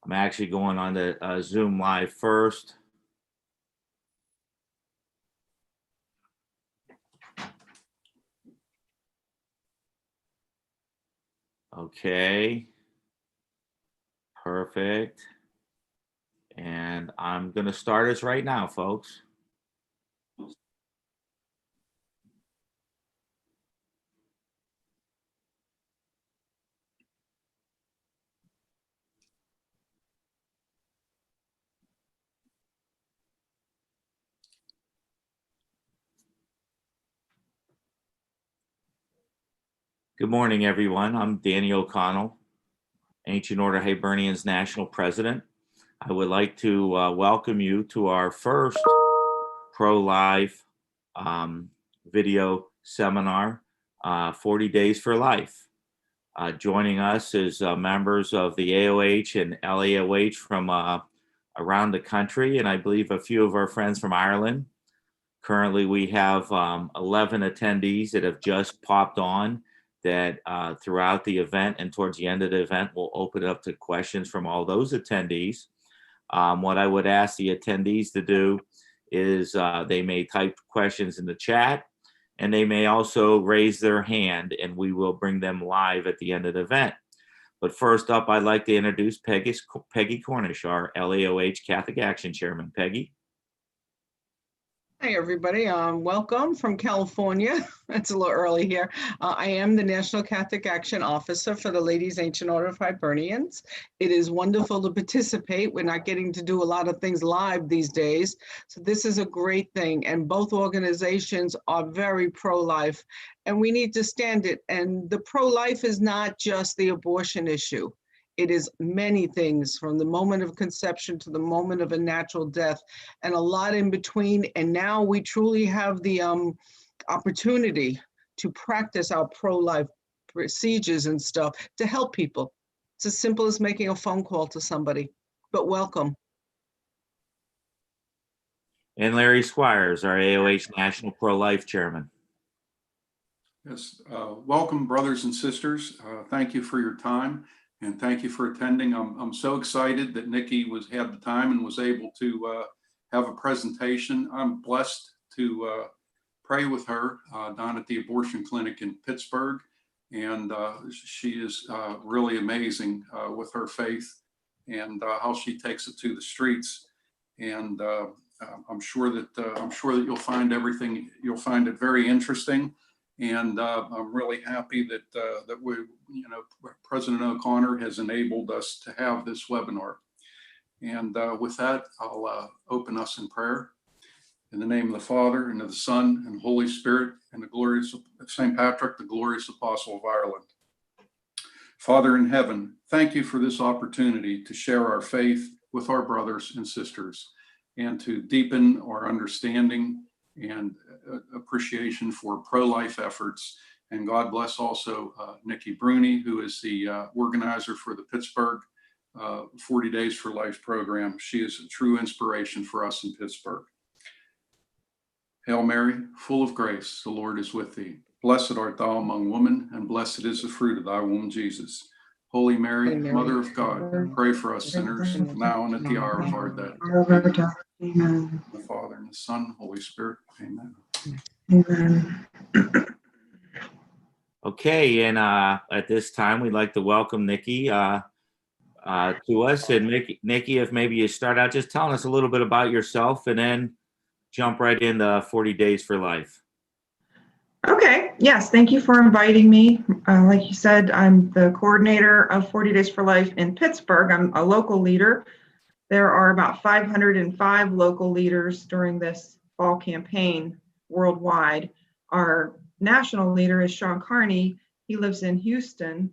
I'm actually going on to Zoom Live first. Okay. Perfect. And I'm going to start us right now, folks. Good morning, everyone. I'm Danny O'Connell, Ancient Order Hibernians National President. I would like to welcome you to our first pro-life video seminar, 40 Days for Life. Joining us is members of the AOH and LAOH from around the country, and I believe a few of our friends from Ireland. Currently, we have 11 attendees that have just popped on that throughout the event and towards the end of the event, we'll open it up to questions from all those attendees. What I would ask the attendees to do is they may type questions in the chat, and they may also raise their hand, and we will bring them live at the end of the event. But first up, I'd like to introduce Peggy Cornish, our LAOH Catholic Action Chairman. Peggy. Hi, everybody. Welcome from California. It's a little early here. I am the National Catholic Action Officer for the Ladies Ancient Order of Hibernians. It is wonderful to participate. We're not getting to do a lot of things live these days. So this is a great thing. And both organizations are very pro-life, and we need to stand it. And the pro-life is not just the abortion issue. It is many things from the moment of conception to the moment of a natural death, and a lot in between. And now we truly have the opportunity to practice our pro-life procedures and stuff to help people. It's as simple as making a phone call to somebody, but welcome. And Larry Squires, our AOH National Pro-Life Chairman. Yes, welcome, brothers and sisters. Thank you for your time. And thank you for attending. I'm so excited that Nikki had the time and was able to have a presentation. I'm blessed to pray with her down at the abortion clinic in Pittsburgh. And she is really amazing with her faith and how she takes it to the streets. And I'm sure that you'll find it very interesting. And I'm really happy that President O'Connor has enabled us to have this webinar. And with that, I'll open us in prayer. In the name of the Father, and of the Son, and Holy Spirit, and the glorious St. Patrick, the glorious apostle of Ireland. Father in heaven, thank you for this opportunity to share our faith with our brothers and sisters, and to deepen our understanding and appreciation for pro-life efforts. And God bless also Nikki Bruni, who is the organizer for the Pittsburgh 40 Days for Life program. She is a true inspiration for us in Pittsburgh. Hail Mary, full of grace, the Lord is with thee. Blessed art thou among women, and blessed is the fruit of thy womb, Jesus. Holy Mary, Mother of God, pray for us sinners, now and at the hour of our death. Amen. The Father and the Son, Holy Spirit. Amen. Amen. Okay, and at this time, we'd like to welcome Nikki to us. And Nikki, if maybe you start out just telling us a little bit about yourself, and then jump right into 40 Days for Life. Okay, yes, thank you for inviting me. Like you said, I'm the coordinator of 40 Days for Life in Pittsburgh. I'm a local leader. There are about 505 local leaders during this fall campaign worldwide. Our national leader is Sean Carney. He lives in Houston.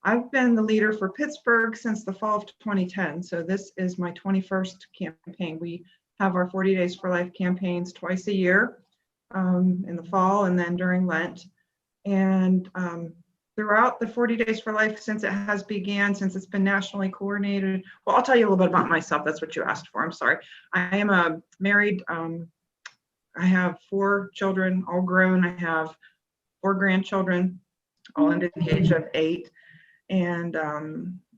I've been the leader for Pittsburgh since the fall of 2010, so this is my 21st campaign. We have our 40 Days for Life campaigns twice a year, in the fall and then during Lent. And throughout the 40 Days for Life, since it's been nationally coordinated, well, I'll tell you a little bit about myself. That's what you asked for. I'm sorry. I am married. I have 4 children, all grown. I have 4 grandchildren, all under the age of 8. And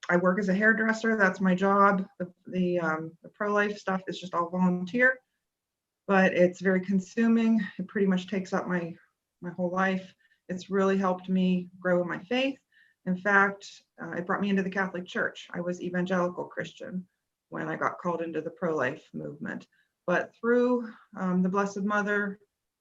I work as a hairdresser. That's my job. The pro-life stuff is just all volunteer, but it's very consuming. It pretty much takes up my whole life. It's really helped me grow in my faith. In fact, it brought me into the Catholic Church. I was evangelical Christian when I got called into the pro-life movement. But through the Blessed Mother,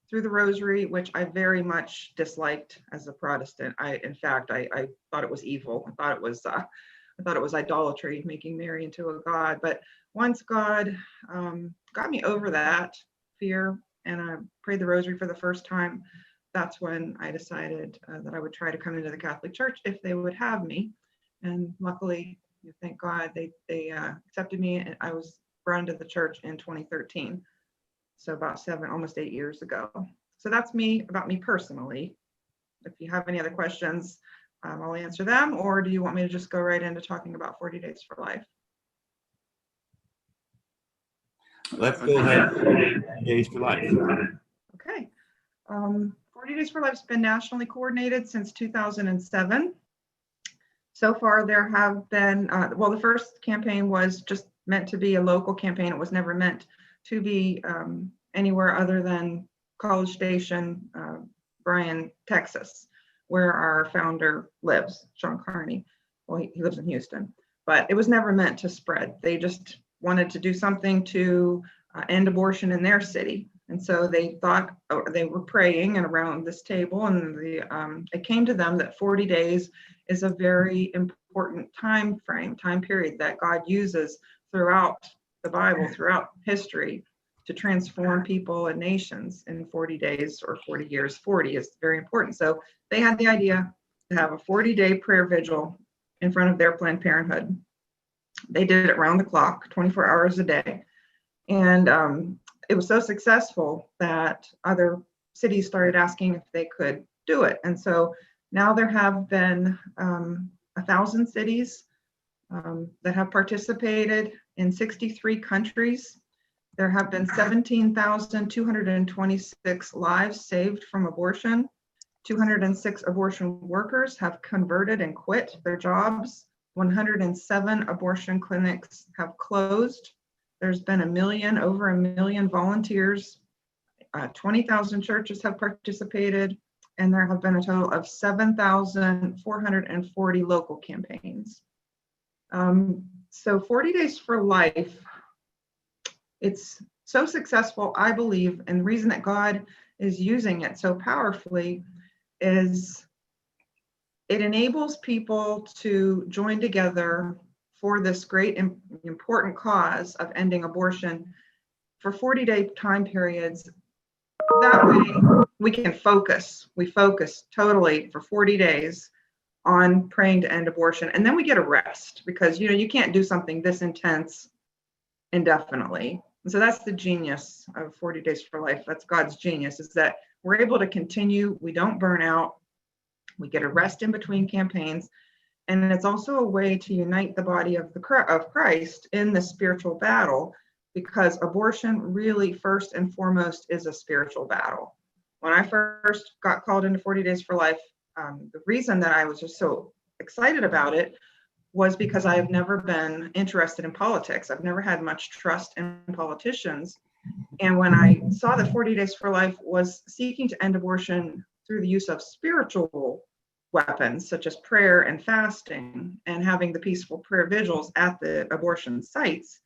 through the Rosary, which I very much disliked as a Protestant. In fact, I thought it was evil. I thought it was idolatry, making Mary into a god. But once God got me over that fear, and I prayed the Rosary for the first time, that's when I decided that I would try to come into the Catholic Church if they would have me. And luckily, thank God, they accepted me, and I was brought into the church in 2013. So about almost 8 years ago. So that's about me personally. If you have any other questions, I'll answer them, or do you want me to just go right into talking about 40 Days for Life? Let's go ahead. 40 Days for Life. Okay. 40 Days for Life has been nationally coordinated since 2007. So far, there have been, well, the first campaign was just meant to be a local campaign. It was never meant to be anywhere other than College Station, Bryan, Texas, where our founder lives, Sean Carney. Well, he lives in Houston, but it was never meant to spread. They just wanted to do something to end abortion in their city. And so they thought, they were praying and around this table, and it came to them that 40 days is a very important time period that God uses throughout the Bible, throughout history, to transform people and nations in 40 days or 40 years. 40 is very important. So they had the idea to have a 40-day prayer vigil in front of their Planned Parenthood. They did it round the clock, 24 hours a day. And it was so successful that other cities started asking if they could do it. And so now there have been 1,000 cities that have participated in 63 countries. There have been 17,226 lives saved from abortion. 206 abortion workers have converted and quit their jobs. 107 abortion clinics have closed. There's been over a million volunteers. 20,000 churches have participated, and there have been a total of 7,440 local campaigns. So 40 Days for Life, it's so successful, I believe, and the reason that God is using it so powerfully is it enables people to join together for this great important cause of ending abortion for 40-day time periods. That way we can focus. We focus totally for 40 days on praying to end abortion, and then we get a rest, because you can't do something this intense indefinitely. And so that's the genius of 40 Days for Life. That's God's genius, is that we're able to continue. We don't burn out. We get a rest in between campaigns. And it's also a way to unite the body of Christ in the spiritual battle, because abortion really, first and foremost, is a spiritual battle. When I first got called into 40 Days for Life, the reason that I was just so excited about it was because I have never been interested in politics. I've never had much trust in politicians. And when I saw that 40 Days for Life was seeking to end abortion through the use of spiritual weapons, such as prayer and fasting, and having the peaceful prayer vigils at the abortion sites,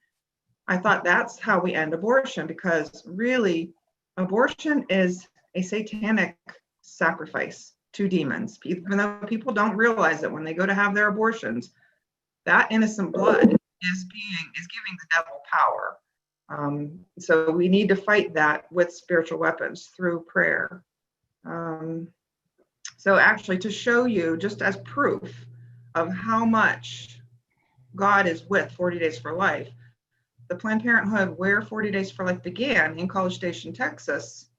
I thought that's how we end abortion, because really abortion is a satanic sacrifice to demons. Even though people don't realize it when they go to have their abortions, that innocent blood is giving the devil power. So we need to fight that with spiritual weapons through prayer. So actually, to show you, just as proof of how much God is with 40 Days for Life, the Planned Parenthood, where 40 Days for Life began in College Station, Texas,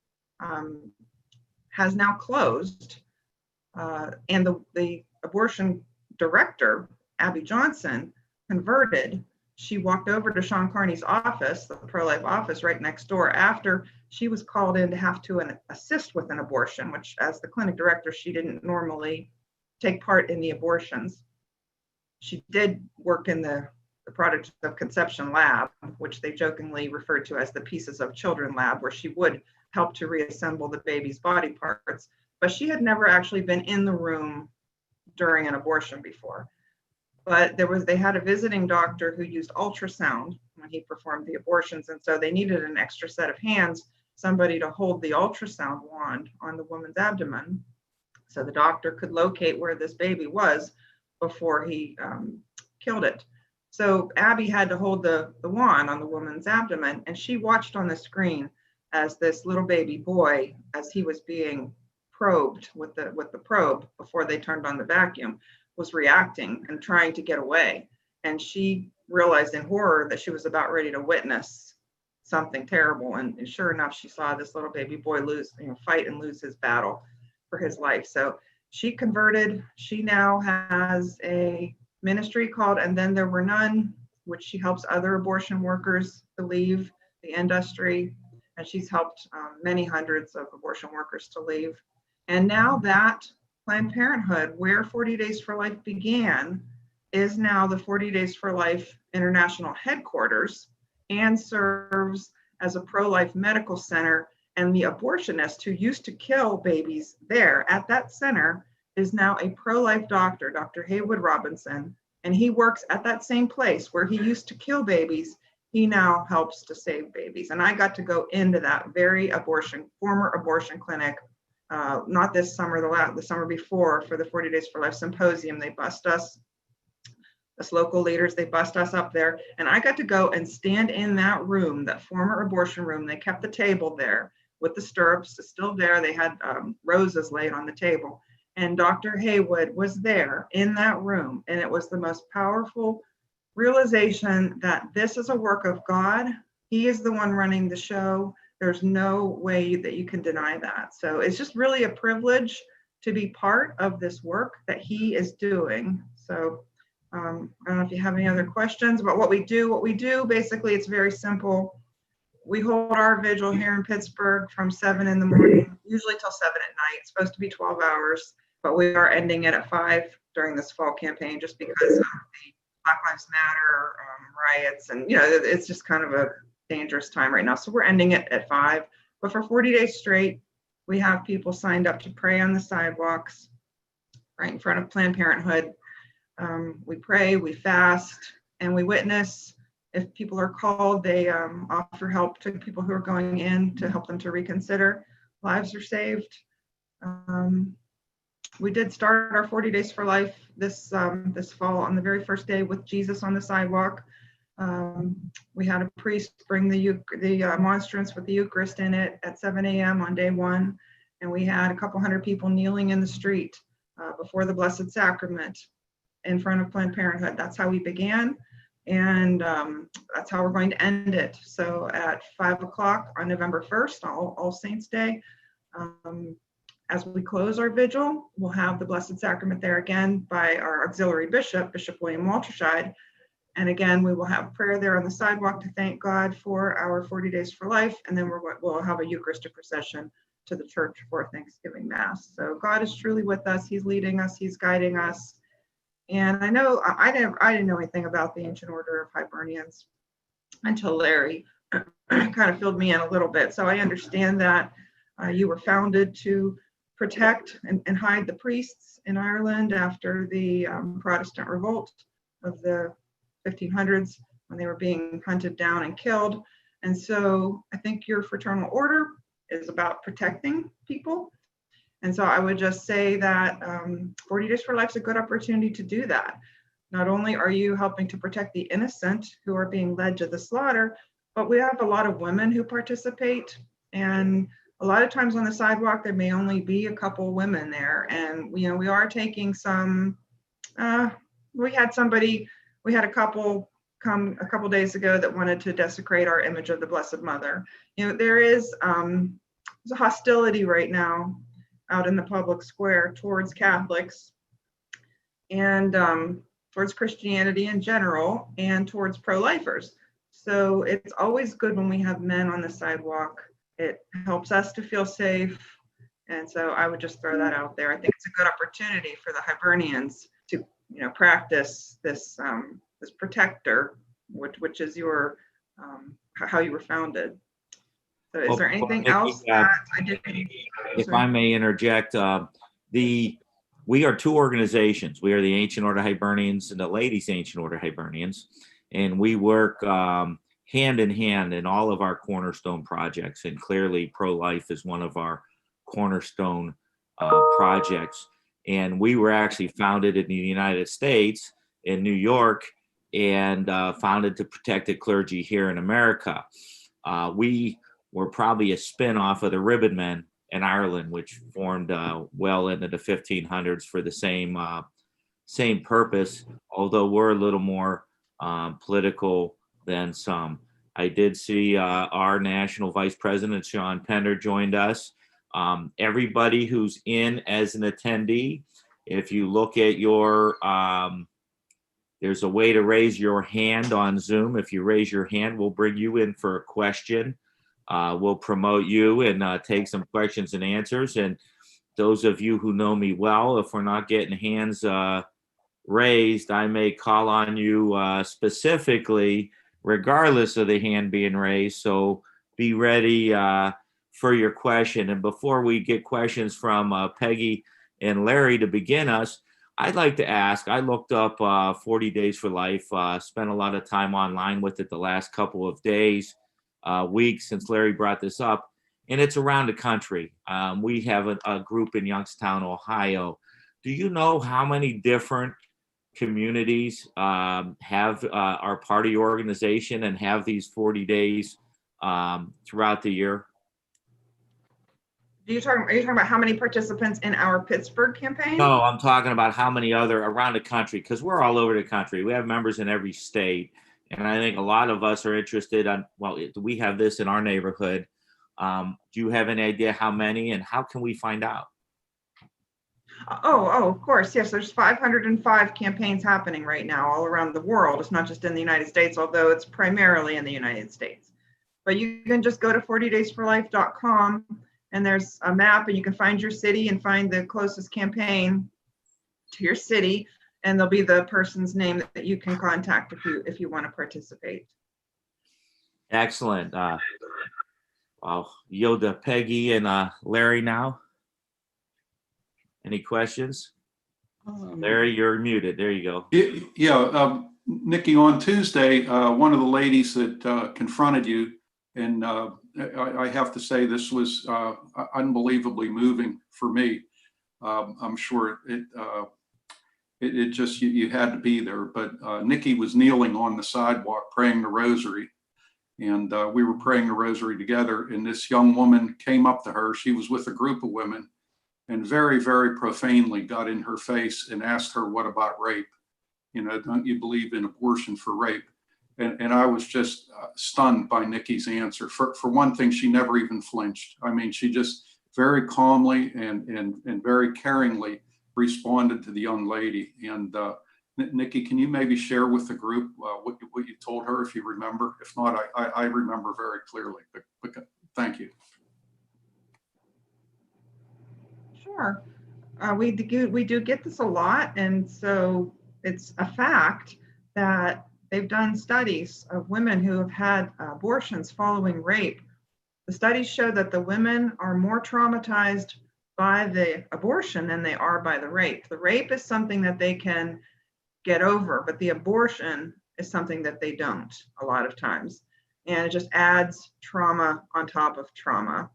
has now closed. And the abortion director, Abby Johnson, converted. She walked over to Sean Carney's office, the pro-life office right next door, after she was called in to have to assist with an abortion, which, as the clinic director, she didn't normally take part in the abortions. she did work in the product of conception lab, which they jokingly referred to as the pieces of children lab, where she would help to reassemble the baby's body parts, but she had never actually been in the room during an abortion before. But they had a visiting doctor who used ultrasound when he performed the abortions, and so they needed an extra set of hands, somebody to hold the ultrasound wand on the woman's abdomen, so the doctor could locate where this baby was before he killed it. So Abby had to hold the wand on the woman's abdomen, and she watched on the screen as this little baby boy, as he was being probed with the probe before they turned on the vacuum, was reacting and trying to get away. And she realized in horror that she was about ready to witness something terrible. And sure enough, she saw this little baby boy fight and lose his battle for his life. So she converted. She now has a ministry called And Then There Were None, which she helps other abortion workers to leave the industry. And she's helped many hundreds of abortion workers to leave. And now that Planned Parenthood, where 40 Days for Life began, is now the 40 Days for Life International Headquarters and serves as a pro-life medical center. And the abortionist who used to kill babies there at that center is now a pro-life doctor, Dr. Haywood Robinson, and he works at that same place where he used to kill babies. He now helps to save babies. And I got to go into that very former abortion clinic, not this summer, the summer before, for the 40 Days for Life symposium. They bussed us, as local leaders, they bussed us up there. And I got to go and stand in that room, that former abortion room. They kept the table there with the stirrups still there. They had roses laid on the table. And Dr. Haywood was there in that room. And it was the most powerful realization that this is a work of God. He is the one running the show. There's no way that you can deny that. So it's just really a privilege to be part of this work that he is doing. So I don't know if you have any other questions about what we do. Basically, it's very simple. We hold our vigil here in Pittsburgh from 7 in the morning, usually till 7 at night. It's supposed to be 12 hours, but we are ending it at 5 during this fall campaign just because of the Black Lives Matter riots. And, it's just kind of a dangerous time right now. So we're ending it at 5. But for 40 days straight, we have people signed up to pray on the sidewalks right in front of Planned Parenthood. We pray, we fast, and we witness. If people are called, they offer help to people who are going in to help them to reconsider. Lives are saved. We did start our 40 Days for Life this fall on the very first day with Jesus on the sidewalk. We had a priest bring the monstrance with the Eucharist in it at 7 a.m. on day 1, and we had a couple hundred people kneeling in the street before the Blessed Sacrament in front of Planned Parenthood. That's how we began, and that's how we're going to end it. So at 5 o'clock on November 1st, All Saints Day, as we close our vigil, we'll have the Blessed Sacrament there again by our auxiliary bishop, Bishop William Walterscheid. And again, we will have prayer there on the sidewalk to thank God for our 40 Days for Life. And then we'll have a Eucharistic procession to the church for Thanksgiving Mass. So God is truly with us. He's leading us. He's guiding us. And I know I didn't know anything about the Ancient Order of Hibernians until Larry kind of filled me in a little bit. So I understand that you were founded to protect and hide the priests in Ireland after the Protestant revolt of the 1500s when they were being hunted down and killed. And so I think your fraternal order is about protecting people. And so I would just say that 40 Days for Life is a good opportunity to do that. Not only are you helping to protect the innocent who are being led to the slaughter, but we have a lot of women who participate. And a lot of times on the sidewalk, there may only be a couple women there. And, we are taking some, we had a couple come a couple days ago that wanted to desecrate our image of the Blessed Mother. There's a hostility right now out in the public square towards Catholics and towards Christianity in general and towards pro-lifers. So it's always good when we have men on the sidewalk. It helps us to feel safe. And so I would just throw that out there. I think it's a good opportunity for the Hibernians to practice this this protector, which is your how you were founded. So is there anything else that I didn't? If I may interject, we are two organizations. We are the Ancient Order Hibernians and the Ladies Ancient Order Hibernians, and we work hand in hand in all of our cornerstone projects. And clearly, pro-life is one of our cornerstone projects. And we were actually founded in the United States, in New York, and founded to protect the clergy here in America. We were probably a spin-off of the Ribbonmen in Ireland, which formed well into the 1500s for the same purpose, although we're a little more political than some. I did see our national vice president, Sean Pender, joined us. Everybody who's in as an attendee, if you look at your, there's a way to raise your hand on Zoom. If you raise your hand, we'll bring you in for a question. We'll promote you and take some questions and answers. And those of you who know me well, if we're not getting hands raised, I may call on you specifically, regardless of the hand being raised. So be ready for your question. And before we get questions from Peggy and Larry to begin us, I'd like to ask, I looked up 40 Days for Life, spent a lot of time online with it the last couple of days. Weeks since Larry brought this up, and it's around the country. We have a group in Youngstown, Ohio. Do you know how many different communities have are part of your organization and have these 40 days throughout the year? Are you talking about how many participants in our Pittsburgh campaign? No, I'm talking about how many other around the country, because we're all over the country. We have members in every state. And I think a lot of us are interested on, well, we have this in our neighborhood. Do you have any idea how many, and how can we find out? Oh, of course. Yes, there's 505 campaigns happening right now all around the world. It's not just in the United States, although it's primarily in the United States. But you can just go to 40daysforlife.com, and there's a map, and you can find your city and find the closest campaign to your city. And there'll be the person's name that you can contact if you want to participate. Excellent. I'll yield to Peggy and Larry now. Any questions? Larry, you're muted. There you go. Yeah, Nikki, on Tuesday, one of the ladies that confronted you, and I have to say this was unbelievably moving for me. I'm sure it just, you had to be there, but Nikki was kneeling on the sidewalk praying the rosary, and we were praying the rosary together, and this young woman came up to her. She was with a group of women, and very, very profanely got in her face and asked her, what about rape? Don't you believe in abortion for rape? And I was just stunned by Nikki's answer. For one thing, she never even flinched. I mean, she just very calmly and very caringly responded to the young lady. And Nikki, can you maybe share with the group what you told her, if you remember? If not, I remember very clearly, but thank you. Sure. We do get this a lot, and so it's a fact that they've done studies of women who have had abortions following rape. The studies show that the women are more traumatized by the abortion than they are by the rape. The rape is something that they can get over, but the abortion is something that they don't a lot of times. And it just adds trauma on top of trauma.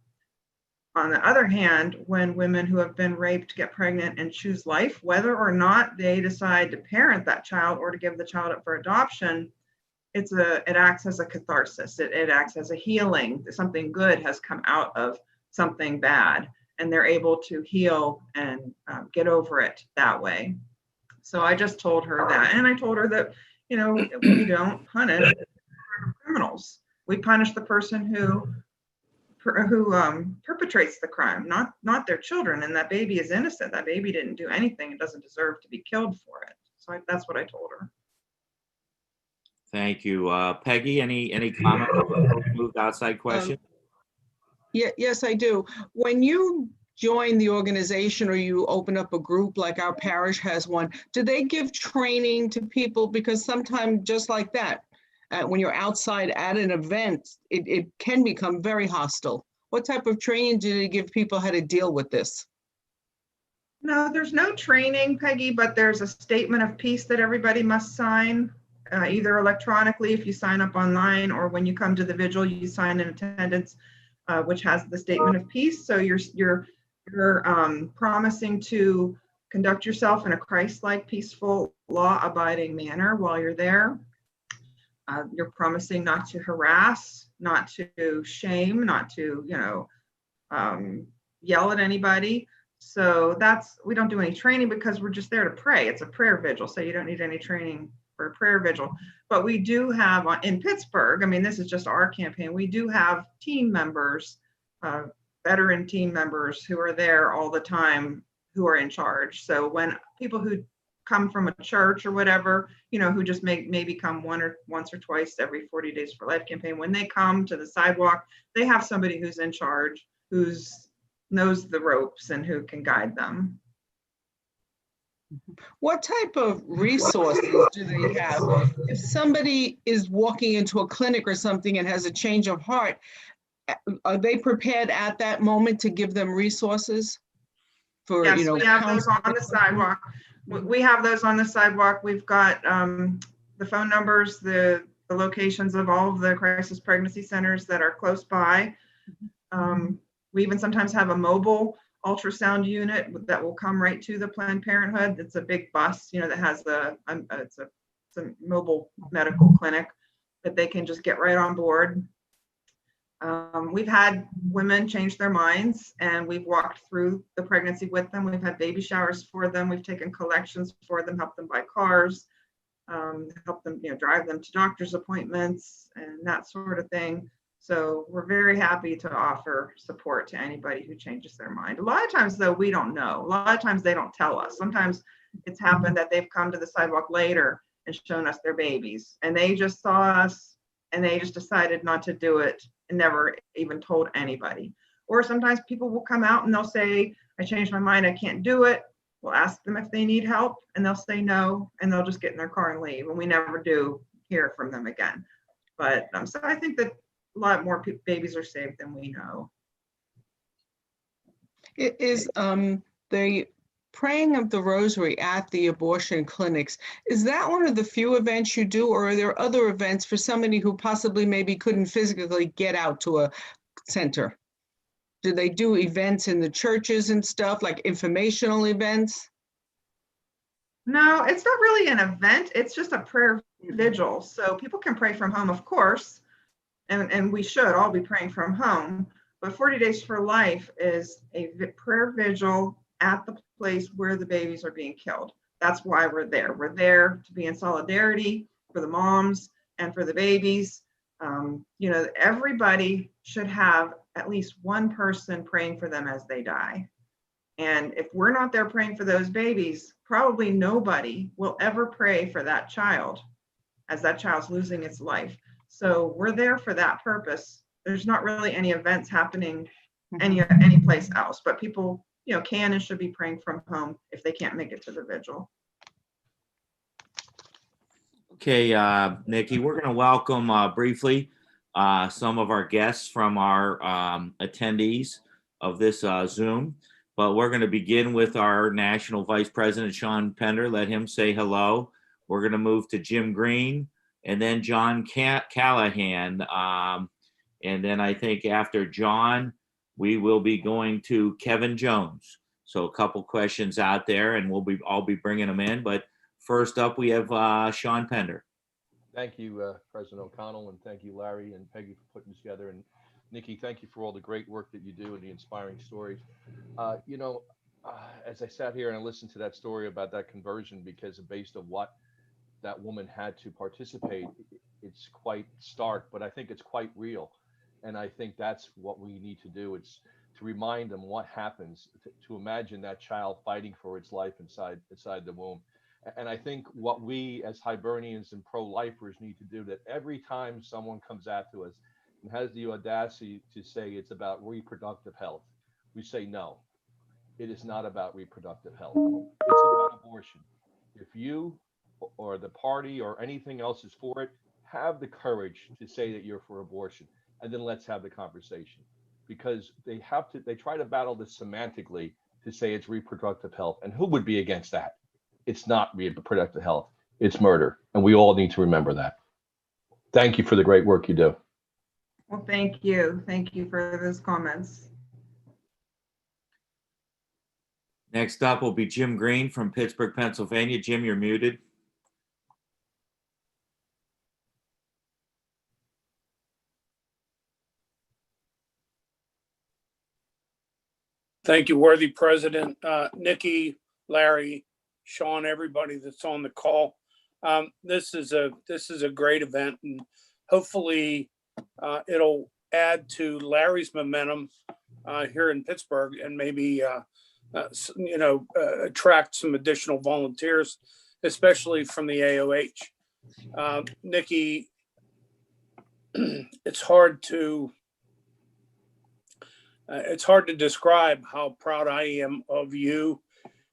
On the other hand, when women who have been raped get pregnant and choose life, whether or not they decide to parent that child or to give the child up for adoption, it acts as a catharsis. It acts as a healing. Something good has come out of something bad, and they're able to heal and get over it that way. So I just told her that. And I told her that, we don't punish criminals. We punish the person who perpetrates the crime, not their children. And that baby is innocent. That baby didn't do anything and doesn't deserve to be killed for it. So that's what I told her. Thank you. Peggy, any comment? Moved outside question? Yes, I do. When you join the organization or you open up a group like our parish has one, do they give training to people? Because sometimes just like that, when you're outside at an event, it can become very hostile. What type of training do they give people how to deal with this? No, there's no training, Peggy, but there's a statement of peace that everybody must sign, either electronically if you sign up online, or when you come to the vigil, you sign in attendance, which has the statement of peace. So you're promising to conduct yourself in a Christ-like, peaceful, law-abiding manner while you're there. You're promising not to harass, not to shame, not to, yell at anybody. So we don't do any training because we're just there to pray. It's a prayer vigil, so you don't need any training for a prayer vigil. But we do have in Pittsburgh, I mean, this is just our campaign, we do have team members, veteran team members who are there all the time, who are in charge. So when people who come from a church or whatever, who just maybe come once or twice every 40 Days for Life campaign, when they come to the sidewalk, they have somebody who's in charge, who's knows the ropes and who can guide them. What type of resources do they have? If somebody is walking into a clinic or something and has a change of heart, are they prepared at that moment to give them resources? Yes, we have those on the sidewalk. We have those on the sidewalk. We've got the phone numbers, the locations of all of the crisis pregnancy centers that are close by. We even sometimes have a mobile ultrasound unit that will come right to the Planned Parenthood. It's a big bus, that has it's a mobile medical clinic that they can just get right on board. We've had women change their minds, and we've walked through the pregnancy with them. We've had baby showers for them. We've taken collections for them, helped them buy cars, help them, drive them to doctor's appointments and that sort of thing. So we're very happy to offer support to anybody who changes their mind. A lot of times, though, we don't know. A lot of times they don't tell us. Sometimes it's happened that they've come to the sidewalk later and shown us their babies, and they just saw us and they just decided not to do it and never even told anybody. Or sometimes people will come out and they'll say, I changed my mind, I can't do it. We'll ask them if they need help, and they'll say no, and they'll just get in their car and leave, and we never do hear from them again. But so I think that a lot more babies are saved than we know. It is the praying of the rosary at the abortion clinics. Is that one of the few events you do, or are there other events for somebody who possibly maybe couldn't physically get out to a center? Do they do events in the churches and stuff, like informational events? No, it's not really an event. It's just a prayer vigil. So people can pray from home, of course. And we should all be praying from home, but 40 Days for Life is a prayer vigil at the place where the babies are being killed. That's why we're there. We're there to be in solidarity for the moms and for the babies. Everybody should have at least one person praying for them as they die. And if we're not there praying for those babies, probably nobody will ever pray for that child as that child's losing its life. So we're there for that purpose. There's not really any events happening any place else, but people, can and should be praying from home if they can't make it to the vigil. Okay, Nikki, we're going to welcome briefly some of our guests from our attendees of this Zoom, but we're going to begin with our National Vice President, Sean Pender. Let him say hello. We're going to move to Jim Green, and then John Callahan. And then I think after John, we will be going to Kevin Jones. So a couple questions out there, and I'll be bringing them in. But first up, we have Sean Pender. Thank you, President O'Connell, and thank you, Larry and Peggy, for putting this together. And Nikki, thank you for all the great work that you do and the inspiring stories. As I sat here and I listened to that story about that conversion, because based on what that woman had to participate, it's quite stark, but I think it's quite real. And I think that's what we need to do. It's to remind them what happens, to imagine that child fighting for its life inside the womb. And I think what we as Hibernians and pro-lifers need to do, that every time someone comes out to us and has the audacity to say it's about reproductive health, we say no. It is not about reproductive health. It's about abortion. If you or the party or anything else is for it, have the courage to say that you're for abortion, and then let's have the conversation. Because they try to battle this semantically to say it's reproductive health. And who would be against that? It's not reproductive health, it's murder. And we all need to remember that. Thank you for the great work you do. Well, thank you. Thank you for those comments. Next up will be Jim Green from Pittsburgh, Pennsylvania. Jim, you're muted. Thank you, worthy President. Nikki, Larry, Sean, everybody that's on the call. This is a great event, and hopefully it'll add to Larry's momentum here in Pittsburgh, and maybe attract some additional volunteers, especially from the AOH. Nikki, it's hard to describe how proud I am of you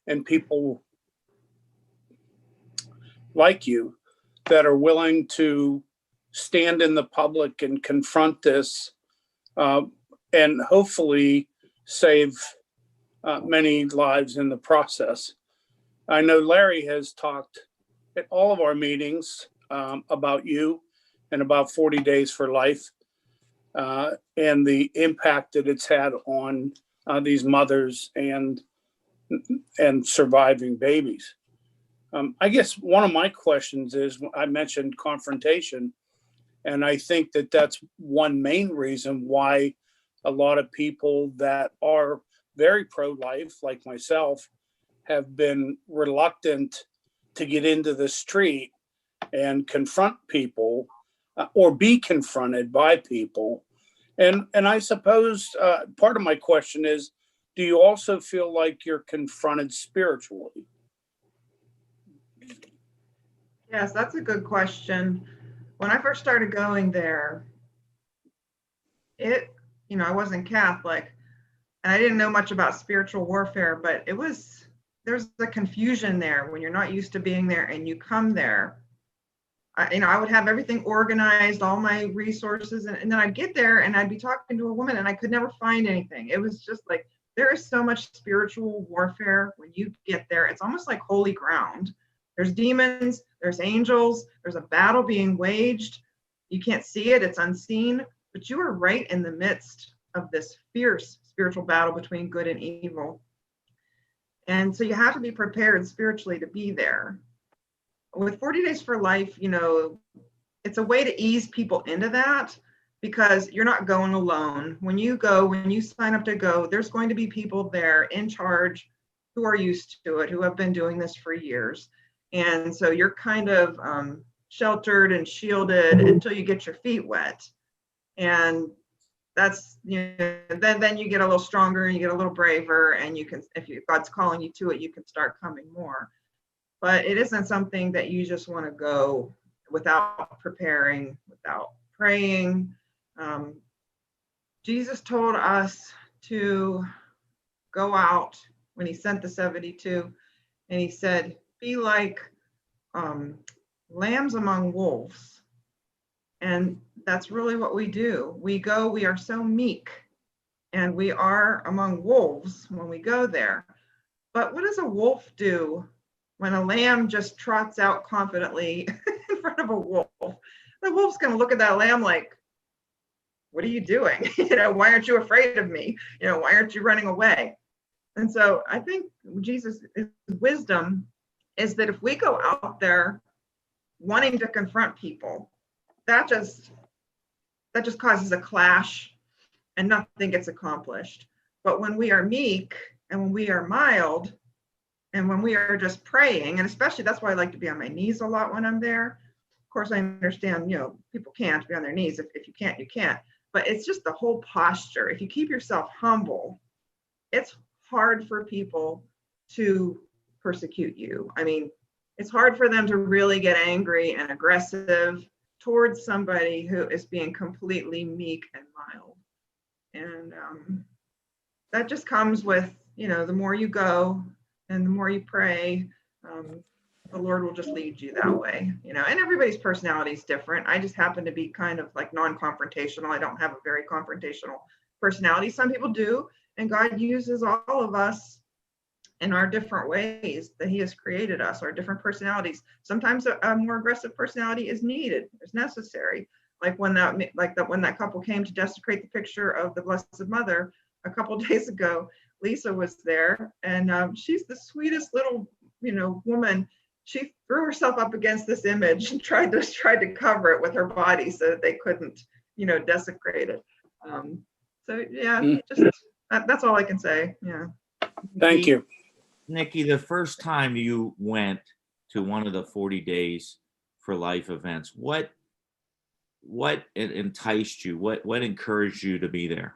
and people like you that are willing to stand in the public and confront this, and hopefully save many lives in the process. I know Larry has talked at all of our meetings about you and about 40 Days for Life. And the impact that it's had on these mothers and surviving babies. I guess one of my questions is, I mentioned confrontation, and I think that that's one main reason why a lot of people that are very pro-life, like myself, have been reluctant to get into the street and confront people or be confronted by people. And I suppose part of my question is, do you also feel like you're confronted spiritually? Yes, that's a good question. When I first started going there, I wasn't Catholic and I didn't know much about spiritual warfare, but there's a confusion there when you're not used to being there and you come there. I would have everything organized, all my resources, and then I'd get there and I'd be talking to a woman and I could never find anything. It was just like, there is so much spiritual warfare when you get there. It's almost like holy ground. There's demons, there's angels, there's a battle being waged. You can't see it, it's unseen, but you are right in the midst of this fierce spiritual battle between good and evil. And so you have to be prepared spiritually to be there. With 40 Days for Life, it's a way to ease people into that because you're not going alone. When you sign up to go, there's going to be people there in charge who are used to it, who have been doing this for years. And so you're kind of sheltered and shielded until you get your feet wet. And that's, then you get a little stronger and you get a little braver, and you can, if God's calling you to it, you can start coming more. But it isn't something that you just want to go without preparing, without praying. Jesus told us to go out when he sent the 72, and he said, be like lambs among wolves. And that's really what we do. We go, we are so meek, and we are among wolves when we go there. But what does a wolf do when a lamb just trots out confidently in front of a wolf? The wolf's going to look at that lamb like, what are you doing? Why aren't you afraid of me? Why aren't you running away? And so I think Jesus' wisdom is that if we go out there wanting to confront people, that just causes a clash and nothing gets accomplished. But when we are meek and when we are mild and when we are just praying, and especially that's why I like to be on my knees a lot when I'm there. Of course, I understand, people can't be on their knees. If you can't, you can't. But it's just the whole posture. If you keep yourself humble, it's hard for people to persecute you. I mean, it's hard for them to really get angry and aggressive towards somebody who is being completely meek and mild. And that just comes with the more you go and the more you pray, the Lord will just lead you that way, and everybody's personality is different. I just happen to be kind of like non-confrontational. I don't have a very confrontational personality. Some people do, and God uses all of us in our different ways that he has created us, our different personalities. Sometimes a more aggressive personality is needed, is necessary. Like when that couple came to desecrate the picture of the Blessed Mother a couple days ago, Lisa was there, and she's the sweetest little, woman. She threw herself up against this image and tried to cover it with her body so that they couldn't, desecrate it. So yeah, just that's all I can say. Yeah. Thank you. Nikki, the first time you went to one of the 40 Days for Life events, what enticed you? What encouraged you to be there?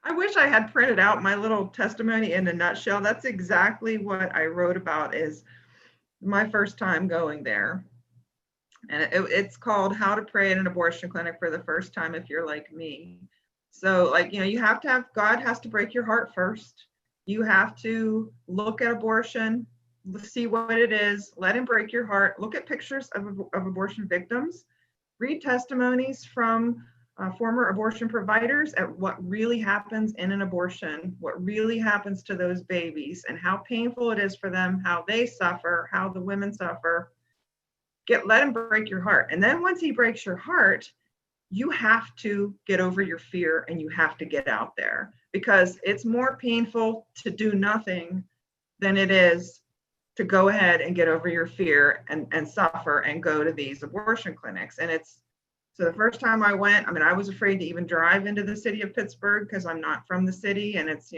I wish I had printed out my little testimony in a nutshell. That's exactly what I wrote about, is my first time going there. And it's called How to Pray at an Abortion Clinic for the First Time If You're Like Me. So you have to have, God has to break your heart first. You have to look at abortion, see what it is, let him break your heart, look at pictures of abortion victims, read testimonies from former abortion providers at what really happens in an abortion, what really happens to those babies, and how painful it is for them, how they suffer, how the women suffer. Let him break your heart. And then once he breaks your heart, you have to get over your fear and you have to get out there, because it's more painful to do nothing than it is to go ahead and get over your fear and suffer and go to these abortion clinics. And so the first time I went, I was afraid to even drive into the city of Pittsburgh because I'm not from the city, and it's,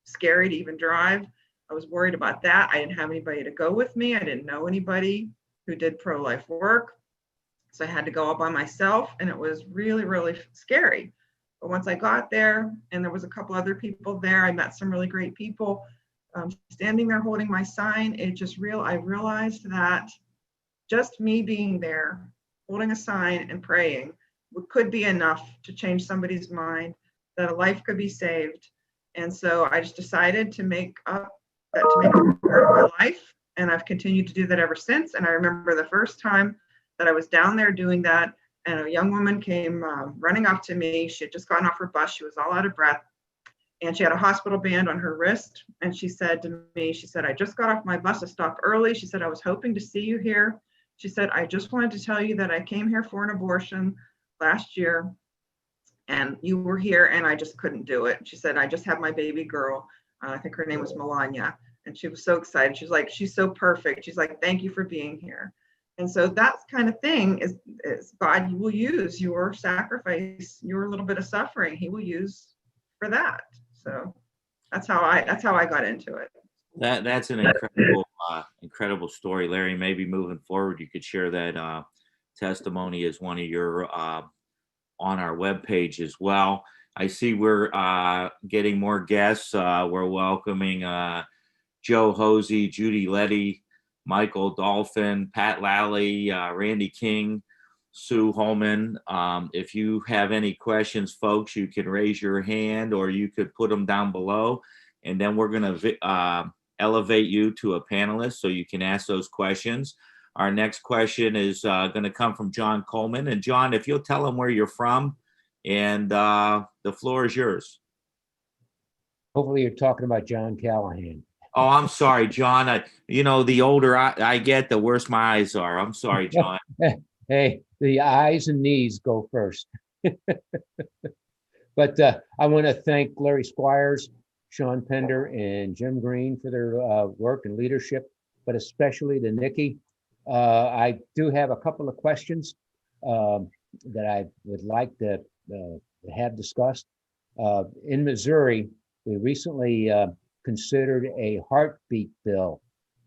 scary to even drive. I was worried about that. I didn't have anybody to go with me. I didn't know anybody who did pro-life work. So I had to go all by myself, and it was really, really scary. But once I got there, and there was a couple other people there, I met some really great people. Standing there holding my sign, I realized that just me being there, holding a sign and praying, could be enough to change somebody's mind, that a life could be saved. And so I just decided to make it part of my life, and I've continued to do that ever since. And I remember the first time that I was down there doing that, and a young woman came running up to me. She had just gotten off her bus. She was all out of breath, and she had a hospital band on her wrist. And she said to me, I just got off my bus. I stopped early. She said, I was hoping to see you here. She said, I just wanted to tell you that I came here for an abortion last year, and you were here, and I just couldn't do it. She said, I just had my baby girl. I think her name was Melania. And she was so excited. She's like, she's so perfect. She's like, thank you for being here. And so that kind of thing is God will use your sacrifice, your little bit of suffering, he will use for that. So that's how I got into it. That's an incredible story, Larry. Maybe moving forward, you could share that testimony as one of your on our webpage as well. I see we're getting more guests. We're welcoming Joe Hosey, Judy Letty, Michael Dolphin, Pat Lally, Randy King, Sue Holman. If you have any questions, folks, you can raise your hand or you could put them down below, and then we're going to elevate you to a panelist so you can ask those questions. Our next question is going to come from John Coleman. And John, if you'll tell him where you're from, and the floor is yours. Hopefully you're talking about John Callahan. Oh, I'm sorry, John. The older I get, the worse my eyes are. I'm sorry, John. Hey, the eyes and knees go first. But I want to thank Larry Squires, Sean Pender, and Jim Green for their work and leadership, but especially to Nikki. I do have a couple of questions that I would like to have discussed. In Missouri, we recently considered a heartbeat bill,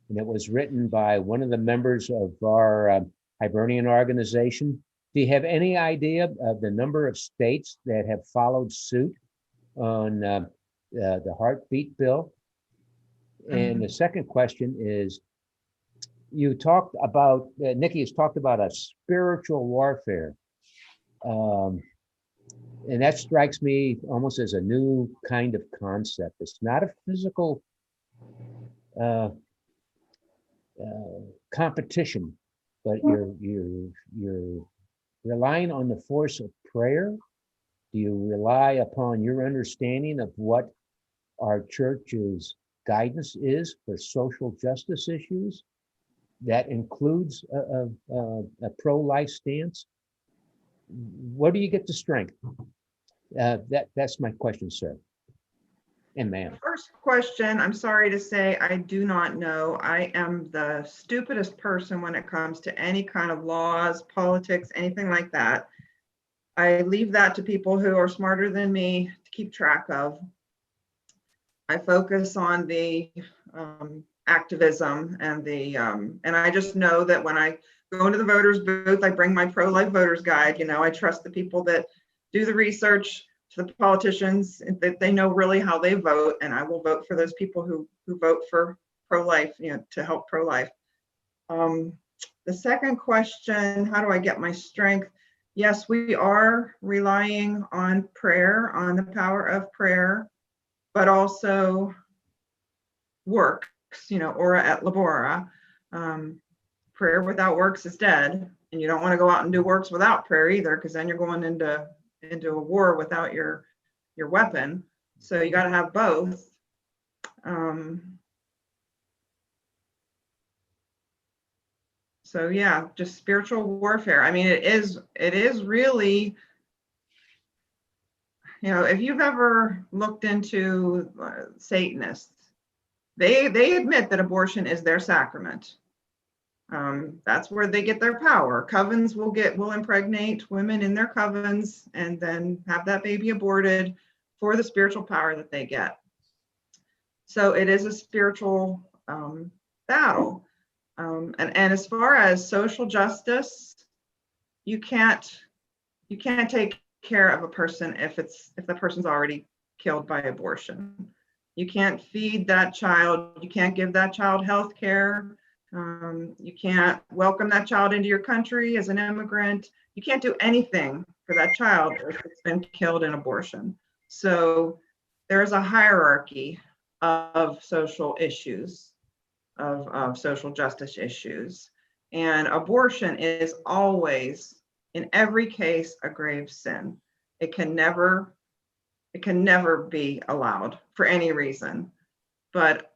and it was written by one of the members of our Hibernian organization. Do you have any idea of the number of states that have followed suit on the heartbeat bill? And the second question is, you talked about, Nikki has talked about a spiritual warfare. And that strikes me almost as a new kind of concept. It's not a physical uh, competition, but you're relying on the force of prayer. Do you rely upon your understanding of what our church's guidance is for social justice issues? That includes a pro-life stance. Where do you get the strength? That's my question, sir. And ma'am. First question, I'm sorry to say, I do not know. I am the stupidest person when it comes to any kind of laws, politics, anything like that. I leave that to people who are smarter than me to keep track of. I focus on the activism and and I just know that when I go into the voters booth, I bring my pro-life voters guide. You know, I trust the people that do the research, to the politicians, that they know really how they vote, and I will vote for those people who vote for pro-life, you know, to help pro-life. The second question, how do I get my strength? Yes, we are relying on prayer, on the power of prayer, but also works, you know, ora et labora. Prayer without works is dead. And you don't want to go out and do works without prayer either, because then you're going into a war without your weapon. So you got to have both. So yeah, just spiritual warfare. I mean, it is really, you know, if you've ever looked into Satanists, they admit that abortion is their sacrament. That's where they get their power. Covens will impregnate women in their covens and then have that baby aborted for the spiritual power that they get. So it is a spiritual battle. And as far as social justice, you can't take care of a person if the person's already killed by abortion. You can't feed that child. You can't give that child health care. You can't welcome that child into your country as an immigrant. You can't do anything for that child if it's been killed in abortion. So there's a hierarchy of social issues, of social justice issues. And abortion is always, in every case, a grave sin. It can never be allowed for any reason. But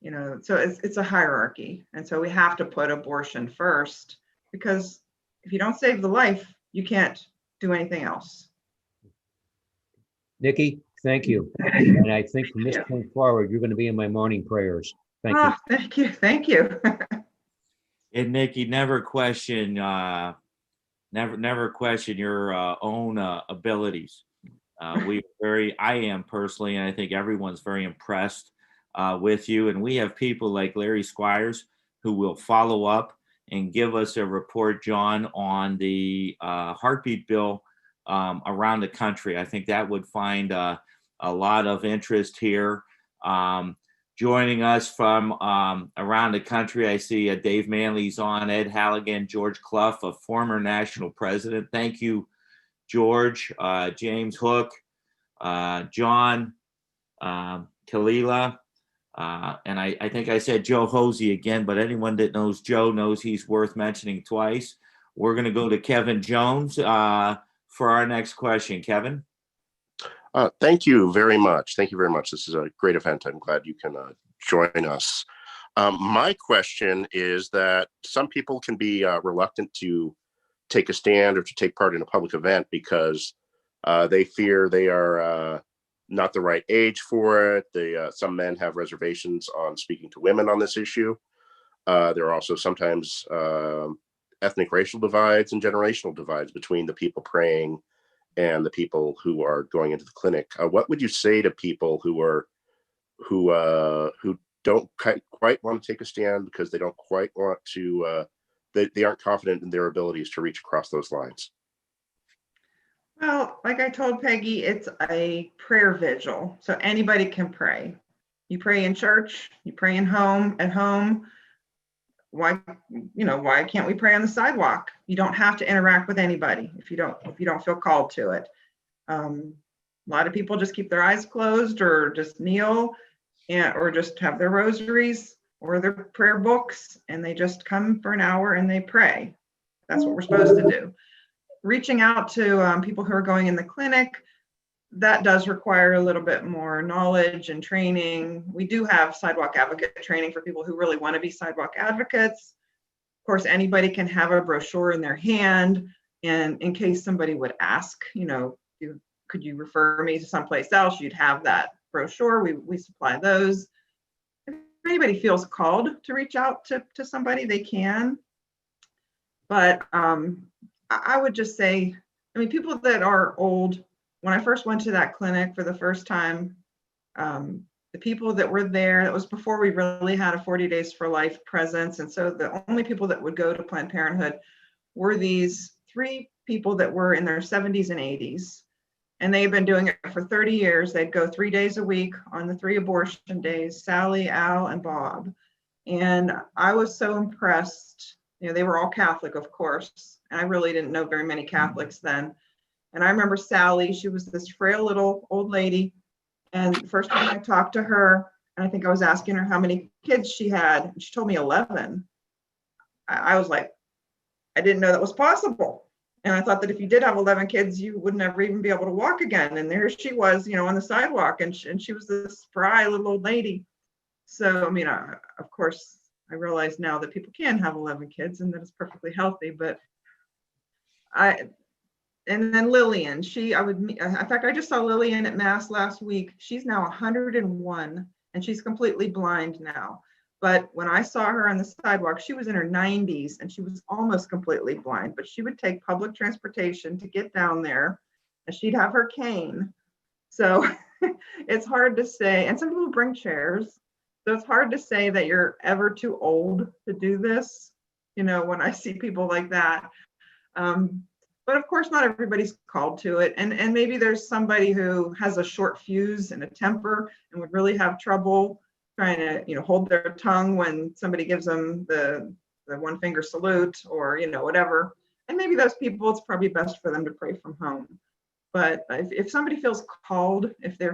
you know, so it's a hierarchy. And so we have to put abortion first, because if you don't save the life, you can't do anything else. Nikki, thank you. And I think from this point forward, you're going to be in my morning prayers. Thank you. Thank you. Thank you. And Nikki, never question your own abilities. I am personally, and I think everyone's very impressed with you. And we have people like Larry Squires who will follow up and give us a report, John, on the heartbeat bill around the country. I think that would find a lot of interest here. Joining us from around the country, I see Dave Manley's on, Ed Halligan, George Clough, a former national president. Thank you, George, James Hook, John, Kalila, and I think I said Joe Hosey again, but anyone that knows Joe knows he's worth mentioning twice. We're going to go to Kevin Jones for our next question. Kevin? Thank you very much. Thank you very much. This is a great event. I'm glad you can join us. My question is that some people can be reluctant to take a stand or to take part in a public event because they fear they are not the right age for it. Some men have reservations on speaking to women on this issue. There are also sometimes ethnic racial divides and generational divides between the people praying and the people who are going into the clinic. What would you say to people who don't quite want to take a stand because they don't quite want to, they aren't confident in their abilities to reach across those lines? Well, like I told Peggy, it's a prayer vigil, so anybody can pray. You pray in church, you pray at home. Why can't we pray on the sidewalk? You don't have to interact with anybody if you don't feel called to it. A lot of people just keep their eyes closed or just kneel or just have their rosaries or their prayer books, and they just come for an hour and they pray. That's what we're supposed to do. Reaching out to people who are going in the clinic, that does require a little bit more knowledge and training. We do have sidewalk advocate training for people who really want to be sidewalk advocates. Of course, anybody can have a brochure in their hand, and in case somebody would ask, could you refer me to someplace else, you'd have that brochure. We supply those. If anybody feels called to reach out to somebody, they can. But I would just say, people that are old, when I first went to that clinic for the first time, the people that were there, that was before we really had a 40 Days for Life presence. And so the only people that would go to Planned Parenthood were these 3 people that were in their 70s and 80s. And they've been doing it for 30 years. They'd go 3 days a week on the 3 abortion days, Sally, Al, and Bob. And I was so impressed. They were all Catholic, of course. And I really didn't know very many Catholics then. And I remember Sally, she was this frail little old lady. And the first time I talked to her, and I think I was asking her how many kids she had, and she told me 11. I was like, I didn't know that was possible. And I thought that if you did have 11 kids, you would never even be able to walk again. And there she was, on the sidewalk, and she was this spry little old lady. So, of course, I realize now that people can have 11 kids and that it's perfectly healthy. But and then Lillian, in fact, I just saw Lillian at Mass last week. She's now 101 and she's completely blind now. But when I saw her on the sidewalk, she was in her 90s and she was almost completely blind, but she would take public transportation to get down there, and she'd have her cane. So it's hard to say, and some people bring chairs. So it's hard to say that you're ever too old to do this, when I see people like that. But of course, not everybody's called to it. And maybe there's somebody who has a short fuse and a temper and would really have trouble trying to, hold their tongue when somebody gives them the 1 finger salute or, whatever. And maybe those people, it's probably best for them to pray from home. But if somebody feels called, if they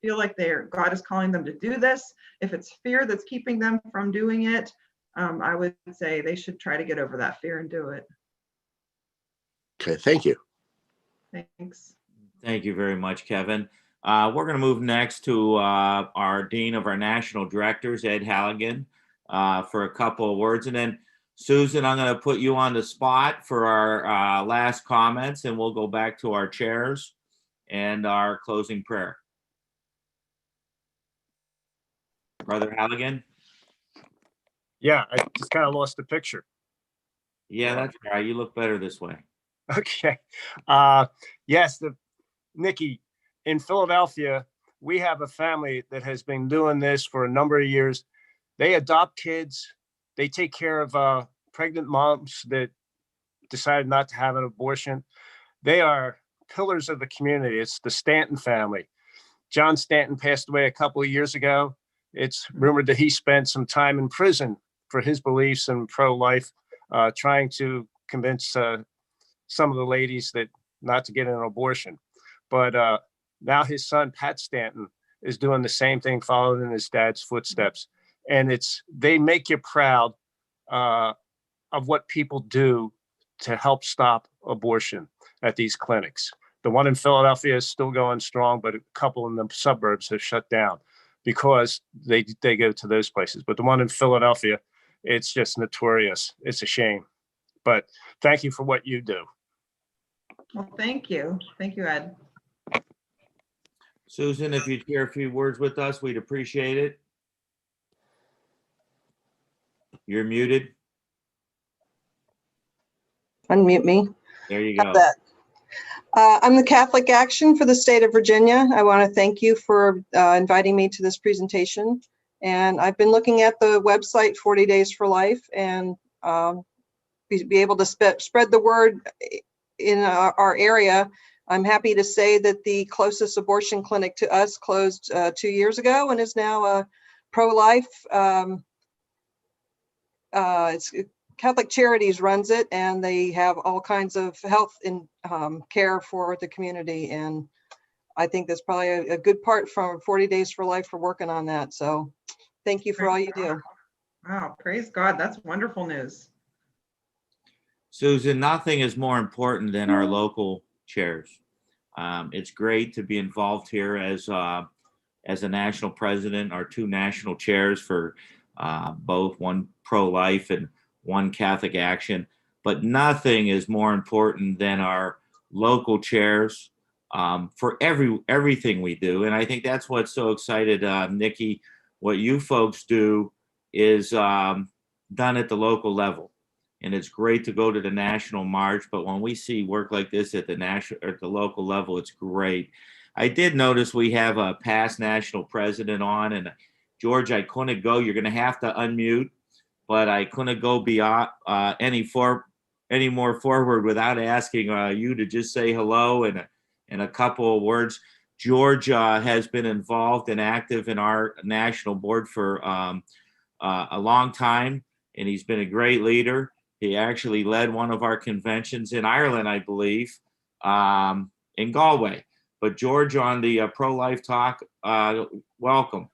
feel like God is calling them to do this, if it's fear that's keeping them from doing it, I would say they should try to get over that fear and do it. Okay, thank you. Thanks. Thank you very much, Kevin. We're going to move next to our Dean of our National Directors, Ed Halligan, for a couple of words. And then, Susan, I'm going to put you on the spot for our last comments, and we'll go back to our chairs and our closing prayer. Brother Halligan? Yeah, I just kind of lost the picture. Yeah, that's right. You look better this way. Okay. Yes, Nikki, in Philadelphia, we have a family that has been doing this for a number of years. They adopt kids. They take care of pregnant moms that decided not to have an abortion. They are pillars of the community. It's the Stanton family. John Stanton passed away a couple of years ago. It's rumored that he spent some time in prison for his beliefs in pro-life, trying to convince some of the ladies that not to get an abortion. But now his son, Pat Stanton, is doing the same thing, following in his dad's footsteps. And they make you proud of what people do to help stop abortion at these clinics. The one in Philadelphia is still going strong, but a couple in the suburbs have shut down because they go to those places. But the one in Philadelphia, it's just notorious. It's a shame. But thank you for what you do. Well, thank you. Thank you, Ed. Susan, if you'd share a few words with us, we'd appreciate it. You're muted. Unmute me. There you go. I'm the Catholic Action for the state of Virginia. I want to thank you for inviting me to this presentation. And I've been looking at the website 40 Days for Life and be able to spread the word in our area. I'm happy to say that the closest abortion clinic to us closed 2 years ago and is now a pro-life. It's Catholic Charities runs it, and they have all kinds of health and care for the community. And I think that's probably a good part from 40 Days for Life for working on that. So thank you for all you do. Wow, praise God. That's wonderful news. Susan, nothing is more important than our local chairs. It's great to be involved here as a national president, our two national chairs for both, one pro-life and one Catholic Action. But nothing is more important than our local chairs for everything we do. And I think that's what's so excited, Nikki. What you folks do is done at the local level. And it's great to go to the national march, but when we see work like this at the local level, it's great. I did notice we have a past national president on, and George, I couldn't go. You're going to have to unmute, but I couldn't go beyond any more forward without asking you to just say hello and a couple of words. George has been involved and active in our national board for a long time, and he's been a great leader. He actually led one of our conventions in Ireland, I believe, in Galway. But George, on the pro-life talk, welcome.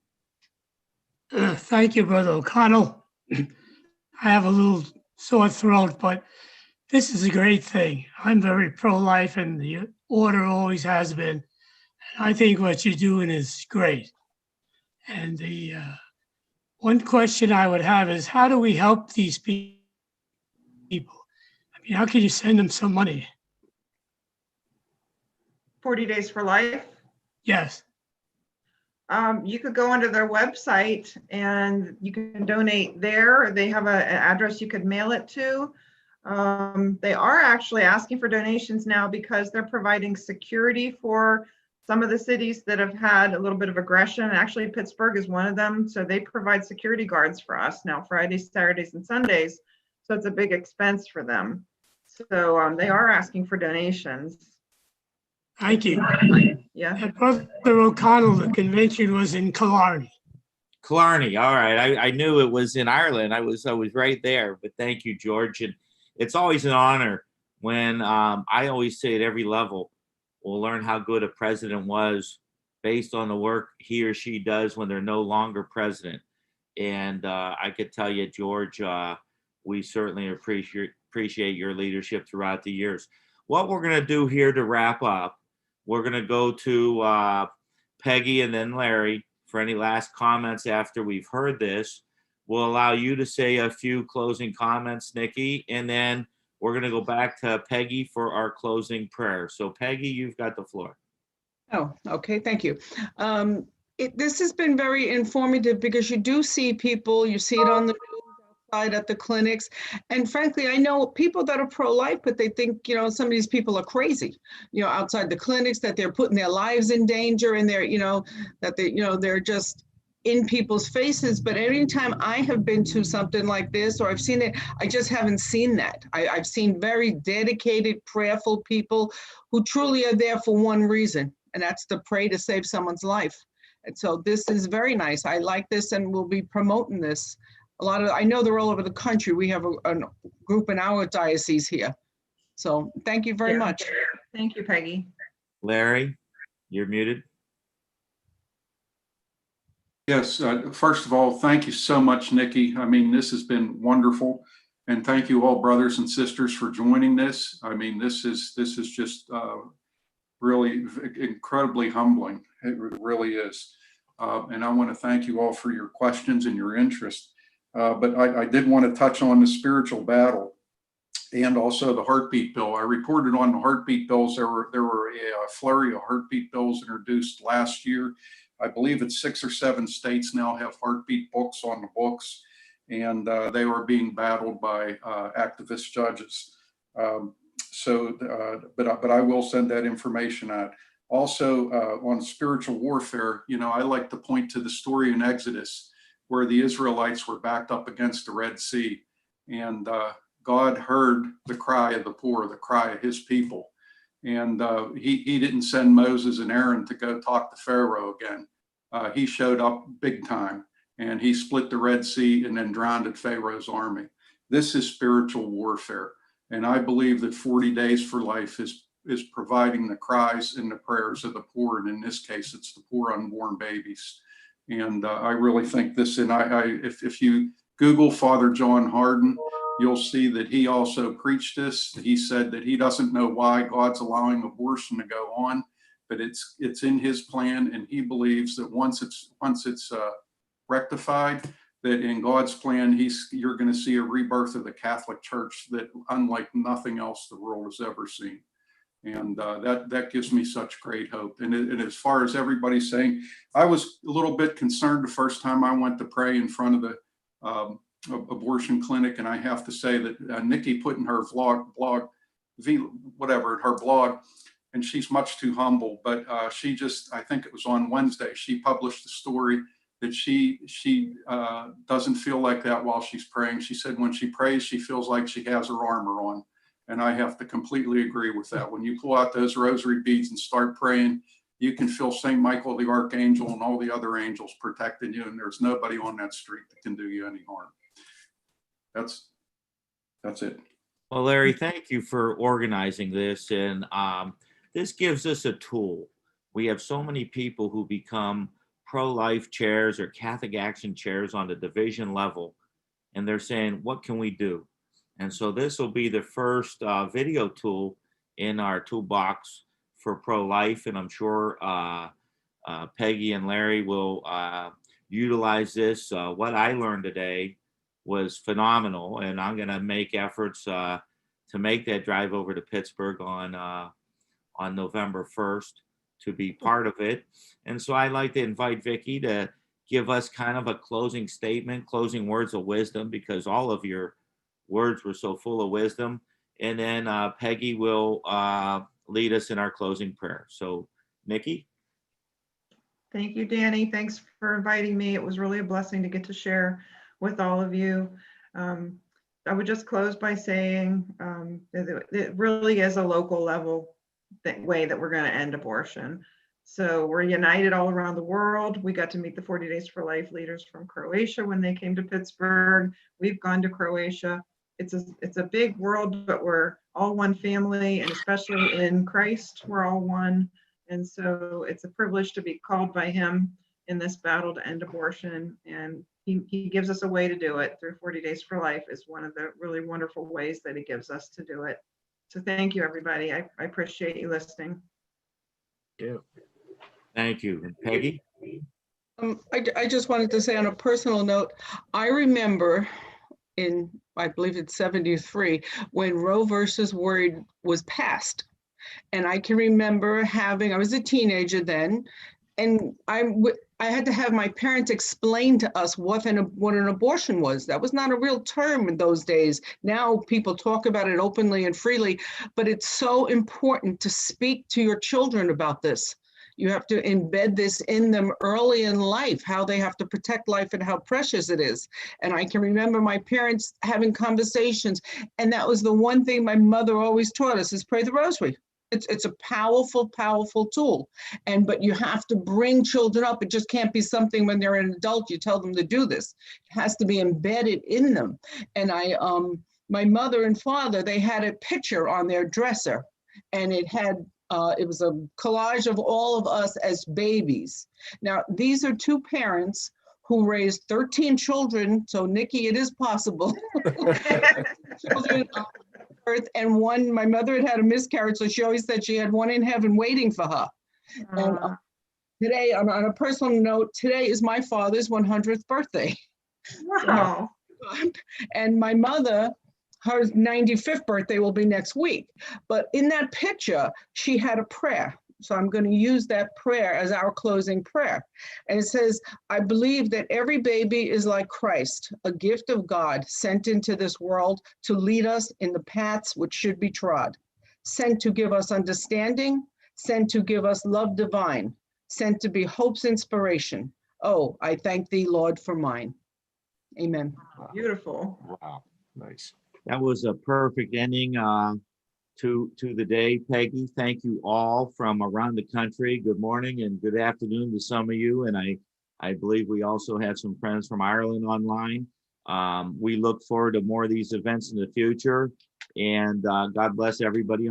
Thank you, Brother O'Connell. I have a little sore throat, but this is a great thing. I'm very pro-life, and the order always has been. And I think what you're doing is great. And the one question I would have is, how do we help these people? I mean, how can you send them some money? 40 Days for Life. Yes. You could go onto their website and you can donate there. They have an address you could mail it to. They are actually asking for donations now because they're providing security for some of the cities that have had a little bit of aggression. Actually, Pittsburgh is one of them. So they provide security guards for us now, Fridays, Saturdays, and Sundays. So it's a big expense for them. So they are asking for donations. Thank you. Yeah. And Brother O'Connell, the convention was in Killarney. Killarney, all right. I knew it was in Ireland. I was right there, but thank you, George. And it's always an honor when I always say at every level, we'll learn how good a president was based on the work he or she does when they're no longer president. And I could tell you, George, we certainly appreciate your leadership throughout the years. What we're going to do here to wrap up, we're going to go to Peggy and then Larry for any last comments after we've heard this. We'll allow you to say a few closing comments, Nikki, and then we're going to go back to Peggy for our closing prayer. So Peggy, you've got the floor. Oh, okay, thank you. This has been very informative because you do see people, you see it on the news outside at the clinics. And frankly, I know people that are pro-life, but they think, some of these people are crazy, outside the clinics, that they're putting their lives in danger and they're, that they, they're just in people's faces. But anytime I have been to something like this, or I've seen it, I just haven't seen that. I've seen very dedicated, prayerful people who truly are there for one reason, and that's to pray to save someone's life. And so this is very nice. I like this, and we'll be promoting this. I know they're all over the country. We have a group in our diocese here. So thank you very much. Thank you, Peggy. Larry, you're muted. Yes, first of all, thank you so much, Nikki. I mean, this has been wonderful. And thank you all, brothers and sisters, for joining this. I mean, this is just really incredibly humbling. It really is. And I want to thank you all for your questions and your interest. But I did want to touch on the spiritual battle and also the heartbeat bill. I reported on the heartbeat bills. There were a flurry of heartbeat bills introduced last year. I believe it's 6 or 7 states now have heartbeat books on the books, and they were being battled by activist judges. But I will send that information out. Also, on spiritual warfare, I like to point to the story in Exodus where the Israelites were backed up against the Red Sea, and God heard the cry of the poor, the cry of his people. And he didn't send Moses and Aaron to go talk to Pharaoh again. He showed up big time, and he split the Red Sea and then drowned Pharaoh's army. This is spiritual warfare. And I believe that 40 Days for Life is providing the cries and the prayers of the poor. And in this case, it's the poor unborn babies. And I really think this, and if you Google Father John Hardin, you'll see that he also preached this. He said that he doesn't know why God's allowing abortion to go on, but it's in his plan. And he believes that once it's rectified, that in God's plan, you're going to see a rebirth of the Catholic Church that unlike nothing else the world has ever seen. And that gives me such great hope. And as far as everybody's saying, I was a little bit concerned the first time I went to pray in front of the abortion clinic. And I have to say that Nikki put in her blog, and she's much too humble, but she just, I think it was on Wednesday, she published a story that she doesn't feel like that while she's praying. She said when she prays, she feels like she has her armor on. And I have to completely agree with that. When you pull out those rosary beads and start praying, you can feel St. Michael the Archangel and all the other angels protecting you. And there's nobody on that street that can do you any harm. That's it. Well, Larry, thank you for organizing this. And this gives us a tool. We have so many people who become pro-life chairs or Catholic Action chairs on the division level. And they're saying, what can we do? And so this will be the first video tool in our toolbox for pro-life. And I'm sure Peggy and Larry will utilize this. What I learned today was phenomenal. And I'm going to make efforts to make that drive over to Pittsburgh on November 1st to be part of it. And so I'd like to invite Vicki to give us kind of a closing statement, closing words of wisdom, because all of your words were so full of wisdom. And then Peggy will lead us in our closing prayer. So Nikki. Thank you, Danny. Thanks for inviting me. It was really a blessing to get to share with all of you. I would just close by saying it really is a local level way that we're going to end abortion. So we're united all around the world. We got to meet the 40 Days for Life leaders from Croatia when they came to Pittsburgh. We've gone to Croatia. It's a big world, but we're all one family, and especially in Christ, we're all one. And so it's a privilege to be called by him in this battle to end abortion. And he gives us a way to do it through 40 Days for Life is one of the really wonderful ways that he gives us to do it. So thank you, everybody. I appreciate you listening. Thank you. And Peggy? I just wanted to say on a personal note, I remember in, I believe it's 73, when Roe versus Wade was passed. And I can remember I was a teenager then, and I had to have my parents explain to us what an abortion was. That was not a real term in those days. Now people talk about it openly and freely, but it's so important to speak to your children about this. You have to embed this in them early in life, how they have to protect life and how precious it is. And I can remember my parents having conversations, and that was the one thing my mother always taught us is pray the rosary. It's a powerful, powerful tool. But you have to bring children up. It just can't be something when they're an adult, you tell them to do this. It has to be embedded in them. And my mother and father, they had a picture on their dresser, and it was a collage of all of us as babies. Now, these are two parents who raised 13 children. So Nikki, it is possible. Children on earth, and one, my mother had a miscarriage, so she always said she had one in heaven waiting for her. And today, on a personal note, today is my father's 100th birthday. Wow. And my mother, her 95th birthday will be next week. But in that picture, she had a prayer. So I'm going to use that prayer as our closing prayer. And it says, I believe that every baby is like Christ, a gift of God sent into this world to lead us in the paths which should be trod, sent to give us understanding, sent to give us love divine, sent to be hope's inspiration. Oh, I thank thee, Lord, for mine. Amen. Beautiful. Wow, nice. That was a perfect ending to the day. Peggy, thank you all from around the country. Good morning and good afternoon to some of you. And I believe we also have some friends from Ireland online. We look forward to more of these events in the future, and God bless everybody.